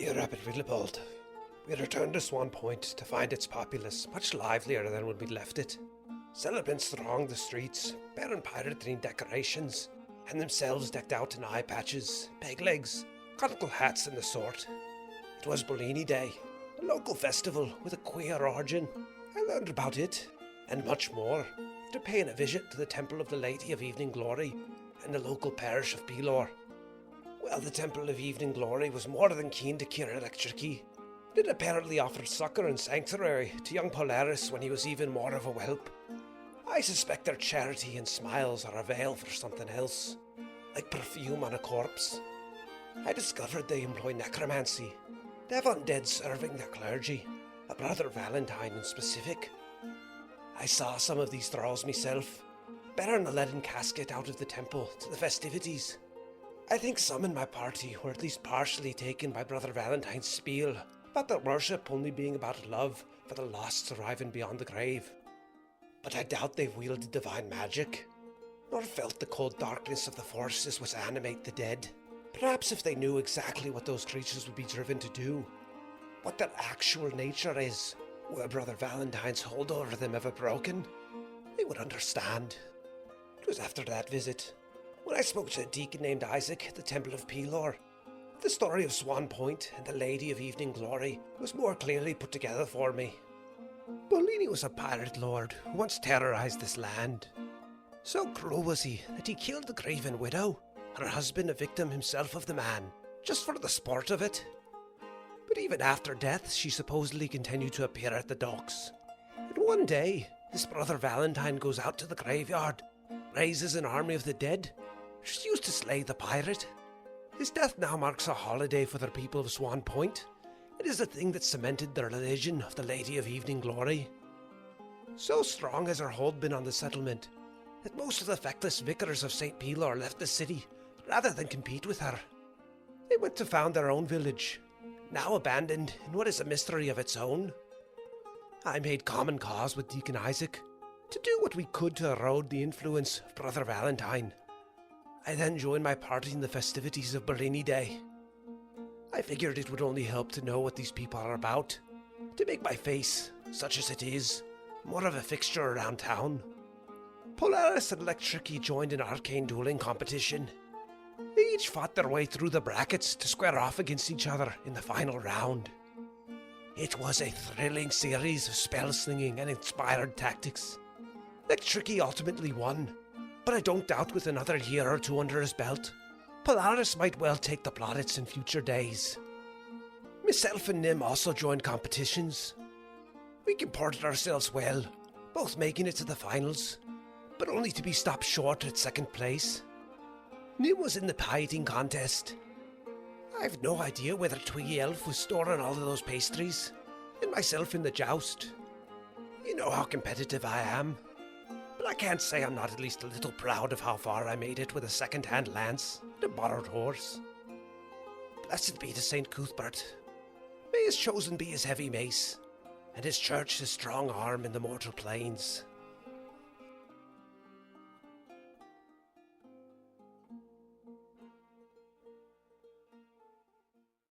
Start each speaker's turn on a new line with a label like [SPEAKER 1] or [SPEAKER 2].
[SPEAKER 1] Dear Rabbit Willibald, we returned to Swan Point to find its populace much livelier than when we left it. Celebrants thronged the streets, bearing pirate-themed decorations, and themselves decked out in eye patches, peg legs, conical hats and the sort. It was Bolini Day, a local festival with a queer origin. I learned about it, and much more, after paying a visit to the Temple of the Lady of Evening Glory and the local parish of Pelor. Well, the Temple of Evening Glory was more than keen to cure Electricy. It apparently offered succour and sanctuary to young Polaris when he was even more of a whelp. I suspect their charity and smiles are a veil for something else, like perfume on a corpse. I discovered they employ necromancy. They have undead serving their clergy, a Brother Valentine in specific. I saw some of these thralls myself, bearing a leaden casket out of the temple to the festivities. I think some in my party were at least partially taken by Brother Valentine's spiel about their worship only being about love for the lost surviving beyond the grave. But I doubt they've wielded divine magic, nor felt the cold darkness of the forces which animate the dead. Perhaps if they knew exactly what those creatures would be driven to do, what their actual nature is, were Brother Valentine's hold over them ever broken, they would understand. It was after that visit, when I spoke to a deacon named Isaac at the Temple of Pelor, the story of Swan Point and the Lady of Evening Glory was more clearly put together for me. Bolini was a pirate lord who once terrorized this land. So cruel was he that he killed the Graven widow, her husband a victim himself of the man, just for the sport of it. But even after death, she supposedly continued to appear at the docks. And one day, this Brother Valentine goes out to the graveyard, raises an army of the dead, which is used to slay the pirate. His death now marks a holiday for the people of Swan Point. It is a thing that cemented the religion of the Lady of Evening Glory. So strong has her hold been on the settlement, that most of the feckless vicars of St. Pelor left the city rather than compete with her. They went to found their own village, now abandoned in what is a mystery of its own. I made common cause with Deacon Isaac to do what we could to erode the influence of Brother Valentine. I then joined my party in the festivities of Bolini Day. I figured it would only help to know what these people are about, to make my face, such as it is, more of a fixture around town. Polaris and Electricy joined an arcane dueling competition. They each fought their way through the brackets to square off against each other in the final round. It was a thrilling series of spell-slinging and inspired tactics. Electricy ultimately won, but I don't doubt with another year or two under his belt, Polaris might well take the plaudits in future days. Myself and Nim also joined competitions. We comported ourselves well, both making it to the finals, but only to be stopped short at second place. Nim was in the pie eating contest. I've no idea whether Twiggy Elf was storing all of those pastries, and myself in the joust. You know how competitive I am. But I can't say I'm not at least a little proud of how far I made it with a second-hand lance and a borrowed horse. Blessed be to St. Cuthbert. May his chosen be his heavy mace, and his church his strong arm in the mortal plains.